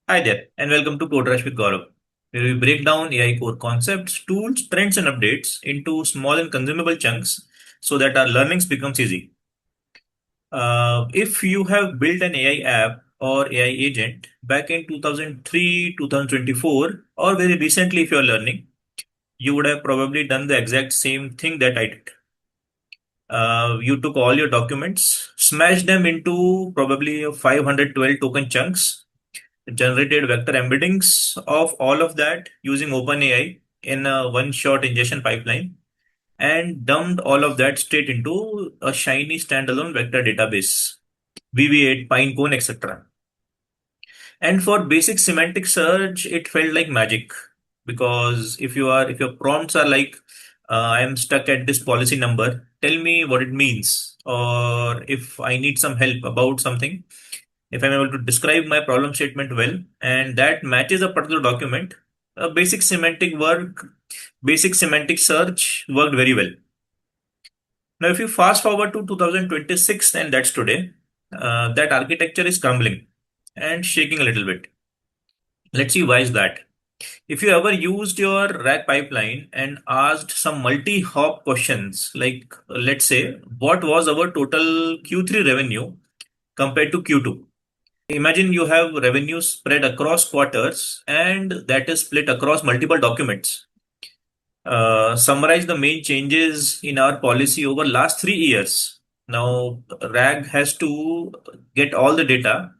Hi there, and welcome to Code Rush with Gaurav, where we break down AI core concepts, tools, trends, and updates into small and consumable chunks so that our learnings becomes easy. If you have built an AI app or AI agent back in 2003, 2024, or very recently if you are learning, you would have probably done the exact same thing that I did. You took all your documents, smashed them into probably 512 token chunks, generated vector embeddings of all of that using OpenAI in a one-shot ingestion pipeline, and dumped all of that straight into a shiny standalone vector database, VV8, Pinecone, etc. And for basic semantic search, it felt like magic because if your prompts are like, I am stuck at this policy number, tell me what it means, or if I need some help about something, if I'm able to describe my problem statement well, and that matches a particular document, a basic semantic search worked very well. Now, if you fast forward to 2026, and that's today, that architecture is crumbling and shaking a little bit. Let's see why is that. If you ever used your RAG pipeline and asked some multi-hop questions, like let's say, what was our total Q3 revenue compared to Q2? Imagine you have revenue spread across quarters and that is split across multiple documents. Summarize the main changes in our policy over last 3 years. Now, RAG has to get all the data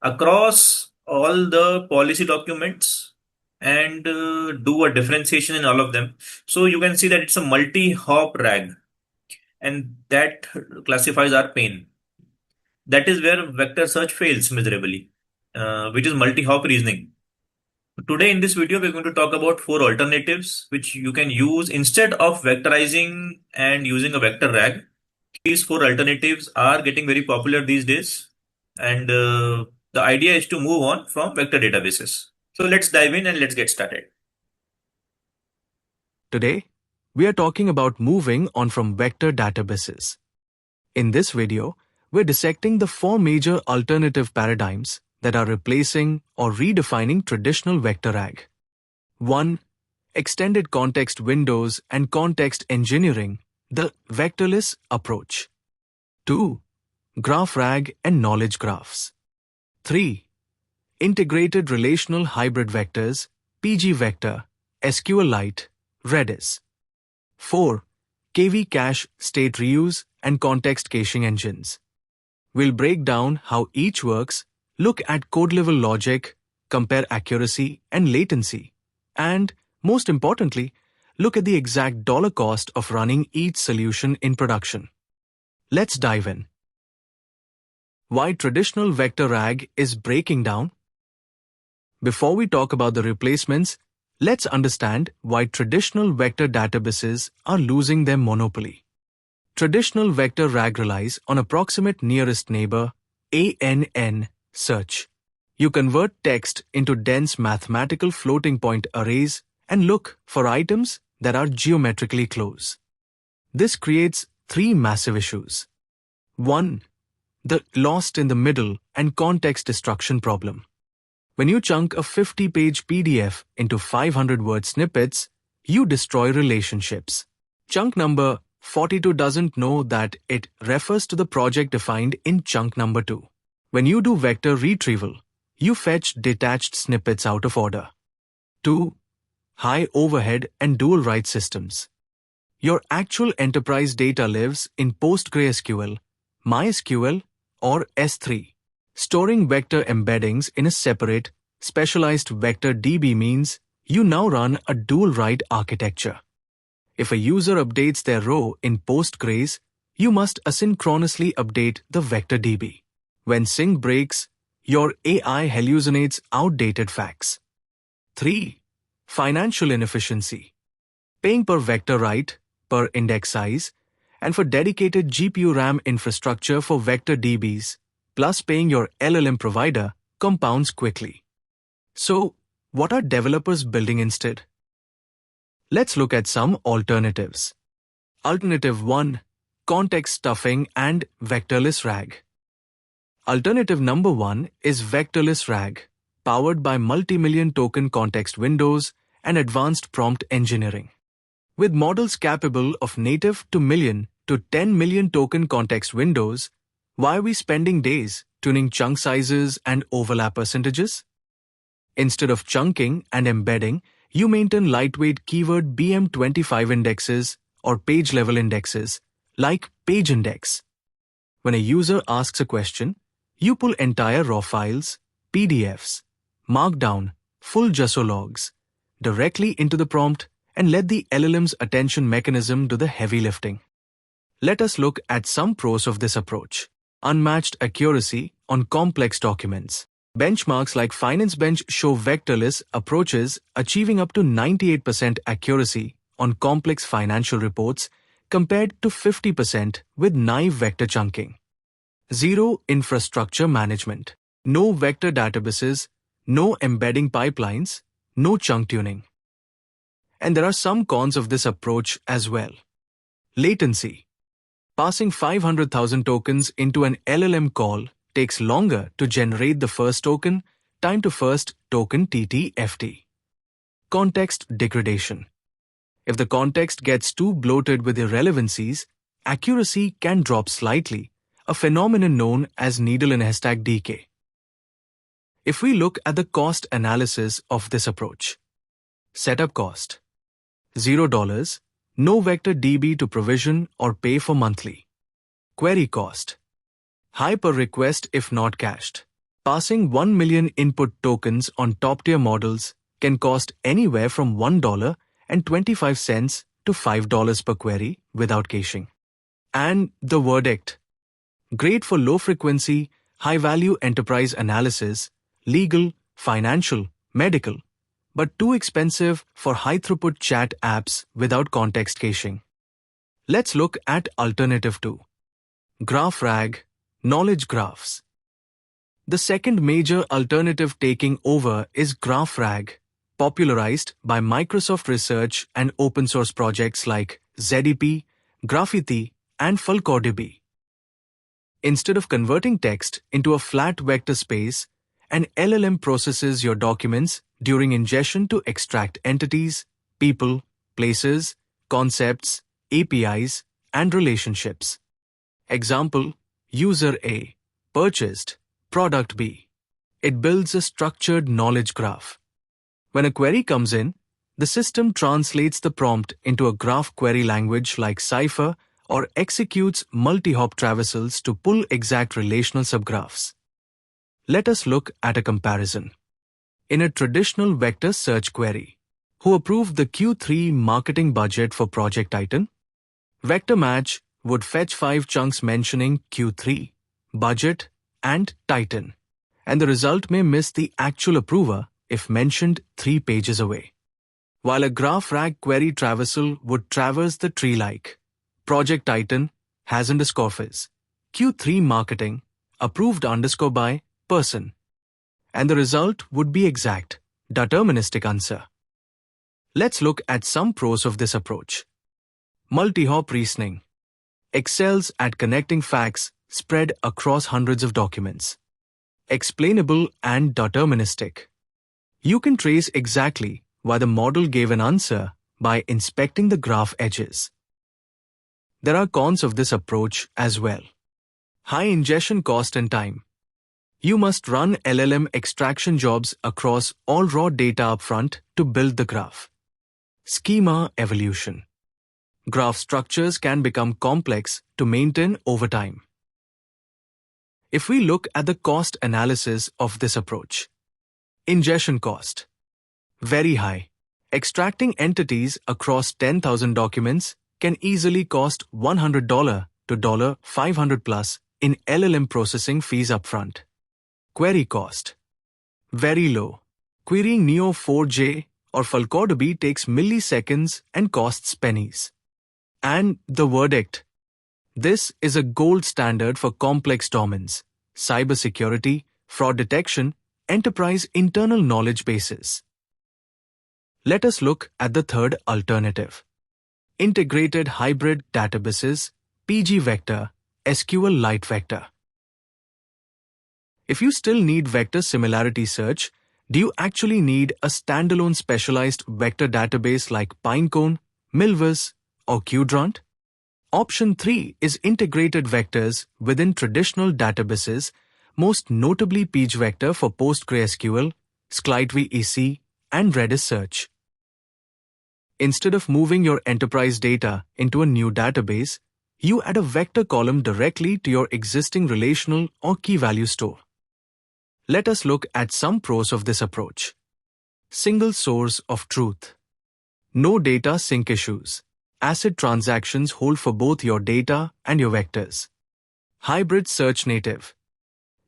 across all the policy documents and do a differentiation in all of them. So you can see that it's a multi-hop RAG, and that classifies our pain. That is where vector search fails miserably, which is multi-hop reasoning. Today in this video, we're going to talk about four alternatives which you can use instead of vectorizing and using a vector RAG. These four alternatives are getting very popular these days, and the idea is to move on from vector databases. So let's dive in and let's get started. Today, we are talking about moving on from vector databases. In this video, we're dissecting the four major alternative paradigms that are replacing or redefining traditional vector RAG. 1. Extended context windows and context engineering, the vectorless approach. 2. GraphRAG and knowledge graphs. 3. Integrated relational hybrid vectors, pgvector, SQLite, Redis. 4. KV cache state reuse and context caching engines. We'll break down how each works, look at code-level logic, compare accuracy and latency, and, most importantly, look at the exact dollar cost of running each solution in production. Let's dive in. Why traditional vector RAG is breaking down? Before we talk about the replacements, let's understand why traditional vector databases are losing their monopoly. Traditional vector RAG relies on approximate nearest neighbor ANN search. You convert text into dense mathematical floating point arrays and look for items that are geometrically close. This creates three massive issues. 1. The lost in the middle and context destruction problem. When you chunk a 50-page PDF into 500-word snippets, you destroy relationships. Chunk number 42 doesn't know that it refers to the project defined in chunk number 2. When you do vector retrieval, you fetch detached snippets out of order. 2. High overhead and dual write systems. Your actual enterprise data lives in PostgreSQL, MySQL, or S3. Storing vector embeddings in a separate, specialized vector DB means you now run a dual write architecture. If a user updates their row in Postgres, you must asynchronously update the vector DB. When sync breaks, your AI hallucinates outdated facts. 3. Financial inefficiency. Paying per vector write, per index size, and for dedicated GPU RAM infrastructure for vector DBs, plus paying your LLM provider compounds quickly. So, what are developers building instead? Let's look at some alternatives. Alternative 1. Context stuffing and vectorless RAG. Alternative number 1 is vectorless RAG, powered by multi-million token context windows and advanced prompt engineering. With models capable of native to million to 10 million token context windows, why are we spending days tuning chunk sizes and overlap percentages? Instead of chunking and embedding, you maintain lightweight keyword BM25 indexes or page-level indexes, like page index. When a user asks a question, you pull entire raw files, PDFs, Markdown, full JSON logs, directly into the prompt and let the LLM's attention mechanism do the heavy lifting. Let us look at some pros of this approach. Unmatched accuracy on complex documents. Benchmarks like FinanceBench show vectorless approaches achieving up to 98% accuracy on complex financial reports compared to 50% with naive vector chunking. Zero infrastructure management. No vector databases, no embedding pipelines, no chunk tuning. And there are some cons of this approach as well. Latency. Passing 500,000 tokens into an LLM call takes longer to generate the first token, time to first token TTFT. Context degradation. If the context gets too bloated with irrelevancies, accuracy can drop slightly, a phenomenon known as needle in haystack decay. If we look at the cost analysis of this approach, setup cost $0, no vector DB to provision or pay for monthly. Query cost high per request if not cached. Passing 1 million input tokens on top-tier models can cost anywhere from $1.25 to $5 per query without caching. And the verdict: great for low-frequency, high-value enterprise analysis, legal, financial, medical, but too expensive for high-throughput chat apps without context caching. Let's look at alternative 2. GraphRAG, knowledge graphs. The second major alternative taking over is GraphRAG, popularized by Microsoft Research and open source projects like ZDP, Graphity, and FulcorDB. Instead of converting text into a flat vector space, an LLM processes your documents during ingestion to extract entities, people, places, concepts, APIs, and relationships. Example: user A purchased product B. It builds a structured knowledge graph. When a query comes in, the system translates the prompt into a graph query language like Cypher or executes multi-hop traversals to pull exact relational subgraphs. Let us look at a comparison. In a traditional vector search query, who approved the Q3 marketing budget for Project Titan? Vector match would fetch 5 chunks mentioning Q3, budget, and Titan, and the result may miss the actual approver if mentioned 3 pages away. While a GraphRAG query traversal would traverse the tree like Project Titan has underscore fizz, Q3 marketing, approved underscore by person, and the result would be exact, deterministic answer. Let's look at some pros of this approach. Multi-hop reasoning excels at connecting facts spread across hundreds of documents. Explainable and deterministic. You can trace exactly why the model gave an answer by inspecting the graph edges. There are cons of this approach as well. High ingestion cost and time. You must run LLM extraction jobs across all raw data upfront to build the graph. Schema evolution. Graph structures can become complex to maintain over time. If we look at the cost analysis of this approach, ingestion cost very high. Extracting entities across 10,000 documents can easily cost $100 to $500 plus in LLM processing fees upfront. Query cost very low. Querying Neo4j or FulcorDB takes milliseconds and costs pennies. And the verdict: this is a gold standard for complex domains, cybersecurity, fraud detection, enterprise internal knowledge bases. Let us look at the third alternative. Integrated hybrid databases, pgvector, SQLite-vec. If you still need vector similarity search, Do you actually need a standalone specialized vector database like Pinecone, Milvus, or Qdrant? Option 3 is integrated vectors within traditional databases, most notably pgvector for PostgreSQL, SQLite-vec, and Redis search. Instead of moving your enterprise data into a new database, you add a vector column directly to your existing relational or key-value store. Let us look at some pros of this approach. Single source of truth. No data sync issues. ACID transactions hold for both your data and your vectors. Hybrid search native.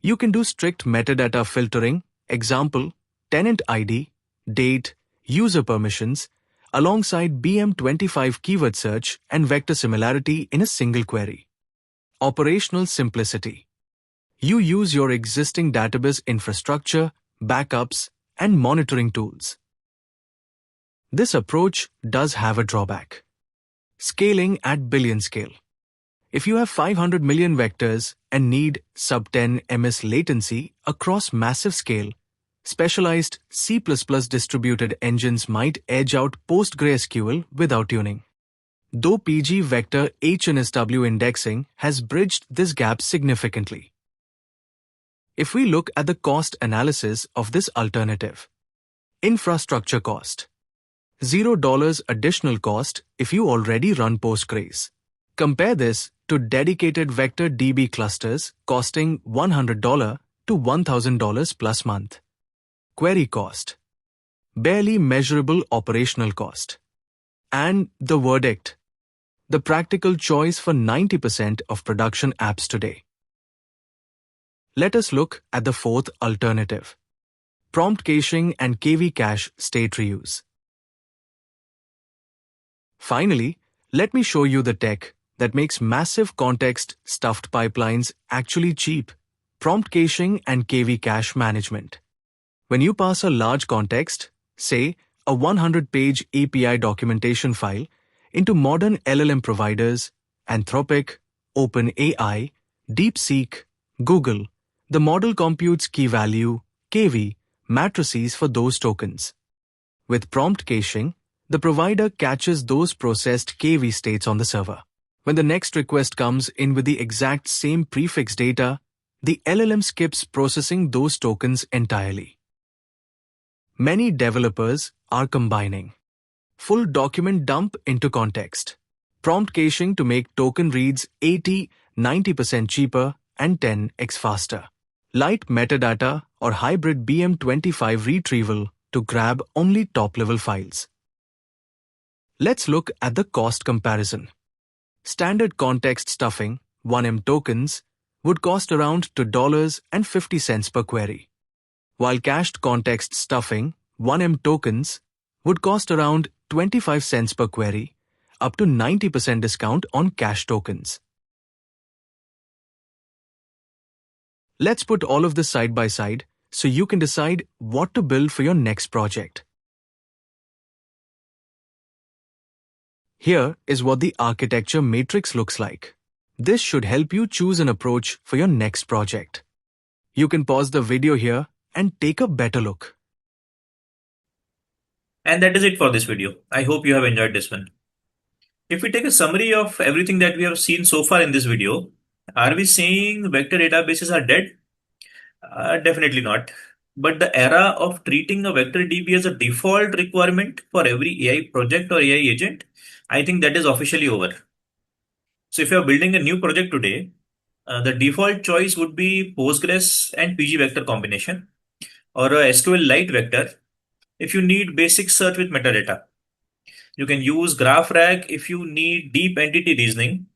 You can do strict metadata filtering, example, tenant ID, date, user permissions, alongside BM25 keyword search and vector similarity in a single query. Operational simplicity. You use your existing database infrastructure, backups, and monitoring tools. This approach does have a drawback. Scaling at billion scale. If you have 500 million vectors and need sub-10 ms latency across massive scale, specialized C++ distributed engines might edge out PostgreSQL without tuning. Though pgvector HNSW indexing has bridged this gap significantly. If we look at the cost analysis of this alternative. Infrastructure cost. $0 additional cost if you already run Postgres. Compare this to dedicated vector DB clusters costing $100 to $1,000 plus month. Query cost. Barely measurable operational cost. And the verdict. The practical choice for 90% of production apps today. Let us look at the fourth alternative. Prompt caching and KV cache state reuse. Finally, let me show you the tech that makes massive context-stuffed pipelines actually cheap. Prompt caching and KV cache management. When you pass a large context, say a 100-page API documentation file, into modern LLM providers, Anthropic, OpenAI, DeepSeek, Google, the model computes key value, KV, matrices for those tokens. With prompt caching, the provider catches those processed KV states on the server. When the next request comes in with the exact same prefix data, the LLM skips processing those tokens entirely. Many developers are combining full document dump into context, prompt caching to make token reads 80–90% cheaper and 10x faster, light metadata or hybrid BM25 retrieval to grab only top-level files. Let's look at the cost comparison. Standard context stuffing, 1M tokens, would cost around $2.50 per query, while cached context stuffing, 1M tokens, would cost around 25 cents per query, up to 90% discount on cache tokens. Let's put all of this side by side so you can decide what to build for your next project. Here is what the architecture matrix looks like. This should help you choose an approach for your next project. You can pause the video here and take a better look. And that is it for this video. I hope you have enjoyed this one. If we take a summary of everything that we have seen so far in this video, are we saying vector databases are dead? Definitely not. But the era of treating a vector DB as a default requirement for every AI project or AI agent, I think that is officially over. So if you are building a new project today, the default choice would be Postgres and pgvector combination, or a SQLite-vector if you need basic search with metadata. You can use GraphRAG if you need deep entity reasoning,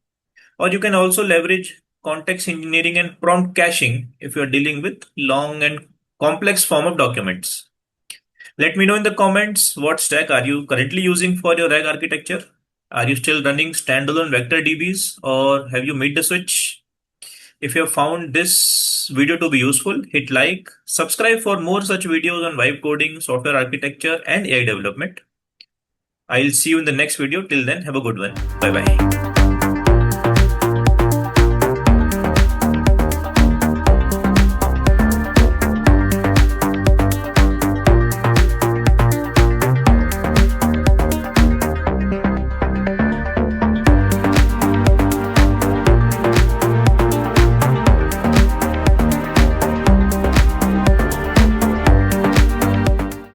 or you can also leverage context engineering and prompt caching if you are dealing with long and complex form of documents. Let me know in the comments what stack are you currently using for your RAG architecture. Are you still running standalone vector DBs, or have you made the switch? If you have found this video to be useful, hit like, subscribe for more such videos on vibe coding, software architecture, and AI development. I'll see you in the next video. Till then, have a good one. Bye bye.